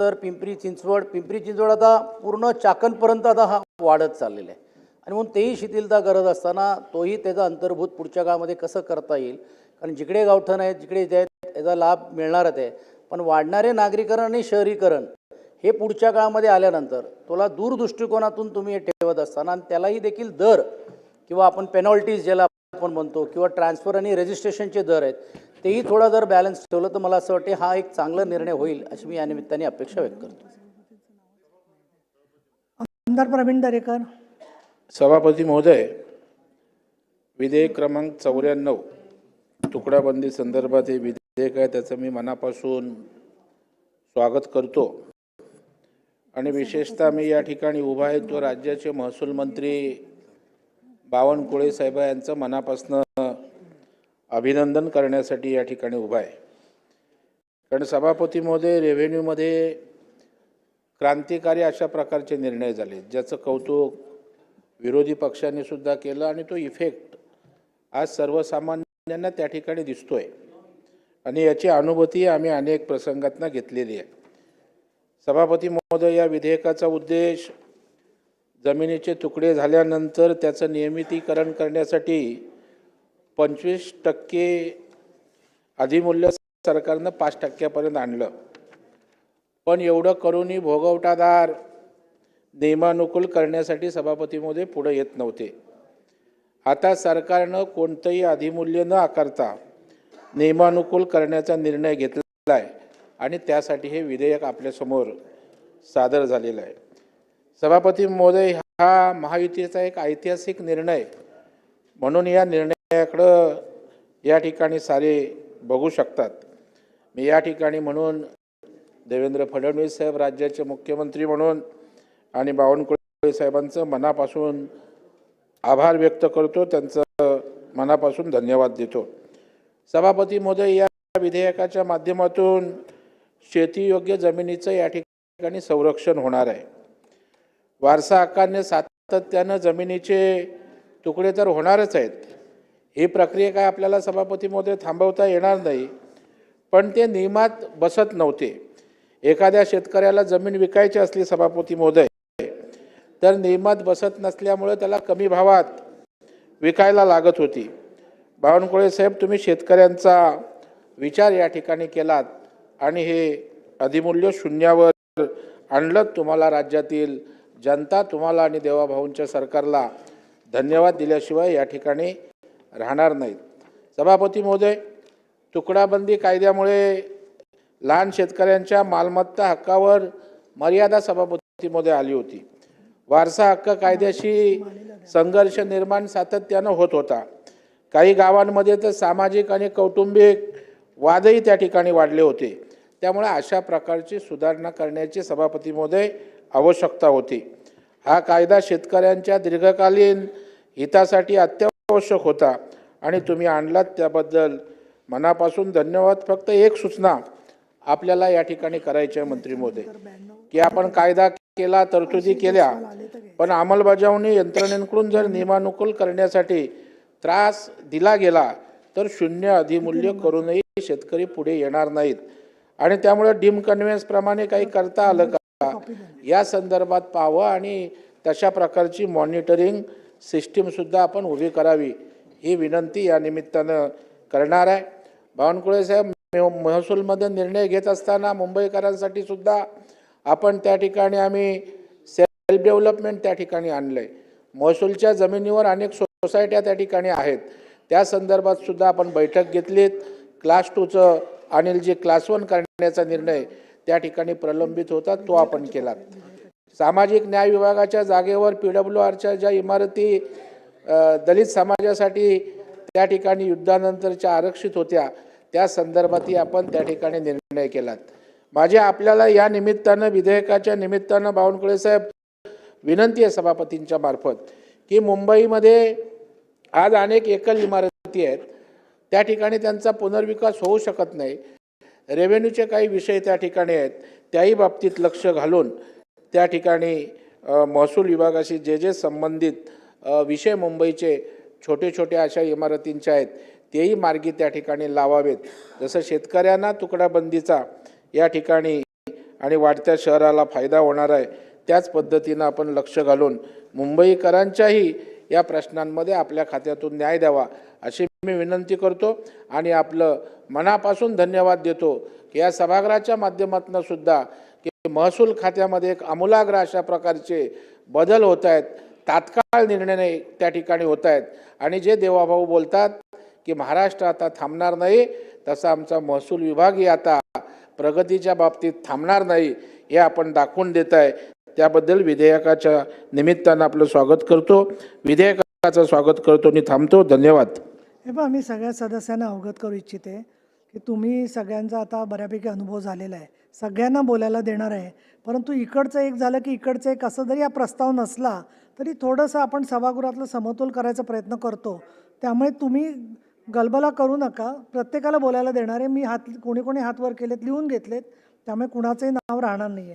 तर पिंपरी चिंचवड आता पूर्ण चाकणपर्यंत आता हा वाढत चाललेला आहे आणि म्हणून तेही शिथिलता गरज असताना तोही त्याचा अंतर्भूत पुढच्या काळामध्ये कसं करता येईल. कारण जिकडे गावठण आहेत जिकडे जे आहेत याचा लाभ मिळणारच आहे, पण वाढणारे नागरीकरण आणि शहरीकरण हे पुढच्या काळामध्ये आल्यानंतर तुला दूरदृष्टिकोनातून तुम्ही हे ठेवत असताना आणि त्यालाही देखील दर किंवा आपण पेनॉल्टीज ज्याला आपण म्हणतो किंवा ट्रान्सफर आणि रजिस्ट्रेशनचे दर आहेत तेही थोडा जर बॅलन्स ठेवलं तर मला असं वाटते हा एक चांगला निर्णय होईल अशी मी या निमित्ताने अपेक्षा व्यक्त करतो. आमदार प्रवीण दरेकर. सभापती महोदय, विधेयक क्रमांक 94 तुकडाबंदी संदर्भात हे विधेयक आहे त्याचं मी मनापासून स्वागत करतो आणि विशेषतः मी या ठिकाणी उभा आहे तो राज्याचे महसूल मंत्री बावनकुळे साहेब यांचं मनापासून अभिनंदन करण्यासाठी या ठिकाणी उभा आहे. कारण सभापती महोदय, रेव्हेन्यूमध्ये क्रांतिकारी अशा प्रकारचे निर्णय झाले ज्याचं कौतुक विरोधी पक्षांनी सुद्धा केलं आणि तो इफेक्ट आज सर्वसामान्यांना त्या ठिकाणी दिसतोय आणि याची अनुभूती आम्ही अनेक प्रसंगातून घेतलेली आहे. सभापती महोदय, या विधेयकाचा उद्देश जमिनीचे तुकडे झाल्यानंतर त्याचं नियमितीकरण करण्यासाठी 25% अधिमूल्य सरकारनं 5% आणलं, पण एवढं करूनही भोगवटादार नियमानुकूल करण्यासाठी सभापती महोदय पुढे येत नव्हते. आता सरकारनं कोणतंही अधिमूल्य न आकारता नियमानुकूल करण्याचा निर्णय घेतला आहे आणि त्यासाठी हे विधेयक आपल्यासमोर सादर झालेलं आहे. सभापती महोदय, हा महायुतीचा एक ऐतिहासिक निर्णय म्हणून या निर्णयाकडं या ठिकाणी सारे बघू शकतात. मी या ठिकाणी म्हणून देवेंद्र फडणवीस साहेब राज्याचे मुख्यमंत्री म्हणून आणि बावनकुळे साहेबांचं मनापासून आभार व्यक्त करतो, त्यांचं मनापासून धन्यवाद देतो. सभापती महोदय, या विधेयकाच्या माध्यमातून शेतीयोग्य जमिनीचं या ठिकाणी संरक्षण होणार आहे. वारसा हक्काने सातत्यानं जमिनीचे तुकडे तर होणारच आहेत. ही प्रक्रिया काय आपल्याला सभापती महोदय थांबवता येणार नाही, पण ते नियमात बसत नव्हते. एखाद्या शेतकऱ्याला जमीन विकायची असली सभापती महोदय तर नियमात बसत नसल्यामुळे त्याला कमी भावात विकायला लागत होती. बावनकुळे साहेब, तुम्ही शेतकऱ्यांचा विचार या ठिकाणी केलात आणि हे अधिमूल्य शून्यावर आणलं. तुम्हाला राज्यातील जनता तुम्हाला आणि देवाभाऊंच्या सरकारला धन्यवाद दिल्याशिवाय या ठिकाणी राहणार नाहीत. सभापती महोदय, तुकडाबंदी कायद्यामुळे लहान शेतकऱ्यांच्या मालमत्ता हक्कावर मर्यादा सभापती महोदय आली होती. वारसा हक्क कायद्याशी संघर्ष निर्माण सातत्यानं होत होता. काही गावांमध्ये तर सामाजिक आणि कौटुंबिक वादही त्या ठिकाणी वाढले होते. त्यामुळे अशा प्रकारची सुधारणा करण्याची सभापती महोदय आवश्यकता होती. हा कायदा शेतकऱ्यांच्या दीर्घकालीन हितासाठी अत्यावश्यक होता आणि तुम्ही आणलात त्याबद्दल मनापासून धन्यवाद. फक्त एक सूचना आपल्याला या ठिकाणी करायची आहे मंत्री महोदय, की आपण कायदा केला, तरतुदी केल्या, पण अंमलबजावणी यंत्रणेकडून जर नियमानुकूल करण्यासाठी त्रास दिला गेला तर शून्य अधिमूल्य करूनही शेतकरी पुढे येणार नाहीत आणि त्यामुळे डीम कन्व्हेन्स प्रमाणे काही करता आलं का या संदर्भात पाहावं आणि तशा प्रकारची मॉनिटरिंग सिस्टीमसुद्धा आपण उभी करावी ही विनंती या निमित्तानं करणार आहे. बावनकुळे साहेब, महसूलमध्ये निर्णय घेत असताना मुंबईकरांसाठी सुद्धा आपण त्या ठिकाणी आम्ही सेल्फ डेव्हलपमेंट त्या ठिकाणी आणलं आहे. महसूलच्या जमिनीवर अनेक सोसायट्या त्या ठिकाणी आहेत, त्या संदर्भात सुद्धा आपण बैठक घेतलीत. क्लास 2चं अनिलजी क्लास 1 करण्याचा निर्णय त्या ठिकाणी प्रलंबित होता, तो आपण केला. सामाजिक न्याय विभागाच्या जागेवर PWRच्या ज्या इमारती दलित समाजासाठी त्या ठिकाणी युद्धानंतरच्या आरक्षित होत्या त्या संदर्भातही आपण त्या ठिकाणी निर्णय केलात. माझे आपल्याला या निमित्तानं विधेयकाच्या निमित्तानं बावनकुळे साहेब विनंती आहे सभापतींच्या मार्फत, की मुंबईमध्ये आज अनेक एकल इमारती आहेत, त्या ठिकाणी त्यांचा पुनर्विकास होऊ शकत नाही. रेव्हेन्यूचे काही विषय त्या ठिकाणी आहेत, त्याही बाबतीत लक्ष घालून त्या ठिकाणी महसूल विभागाशी जे संबंधित विषय मुंबईचे छोटे छोटे अशा इमारतींचे आहेत तेही मार्गी त्या ठिकाणी लावावेत. जसं शेतकऱ्यांना तुकडाबंदीचा या ठिकाणी आणि वाढत्या शहराला फायदा होणार आहे, त्याच पद्धतीनं आपण लक्ष घालून मुंबईकरांच्याही या प्रश्नांमध्ये आपल्या खात्यातून न्याय द्यावा अशी मी विनंती करतो आणि आपलं मनापासून धन्यवाद देतो की या सभागृहाच्या माध्यमातून सुद्धा की महसूल खात्यामध्ये एक आमूलाग्र अशा प्रकारचे बदल होत आहेत, तात्काळ निर्णय त्या ठिकाणी होत आहेत आणि जे देवाभाऊ बोलतात की महाराष्ट्र आता थांबणार नाही, तसा आमचा महसूल विभागही आता प्रगतीच्या बाबतीत थांबणार नाही हे आपण दाखवून देत आहे. त्याबद्दल विधेयकाच्या निमित्तानं आपलं स्वागत करतो, विधेयकाचं स्वागत करतो आणि थांबतो. धन्यवाद. हे पहा, मी सगळ्या सदस्यांना अवगत करू इच्छिते की तुम्ही सगळ्यांचा आता बऱ्यापैकी अनुभव झालेला आहे, सगळ्यांना बोलायला देणार आहे. परंतु इकडचं एक झालं की इकडचं एक, असं जरी हा प्रस्ताव नसला तरी थोडंसं आपण सभागृहातलं समतोल करायचा प्रयत्न करतो. त्यामुळे तुम्ही गलबला करू नका, प्रत्येकाला बोलायला देणार आहे. मी कोणी हात वर केलेत, लिहून घेतलेत, त्यामुळे कुणाचंही नाव राहणार नाही आहे.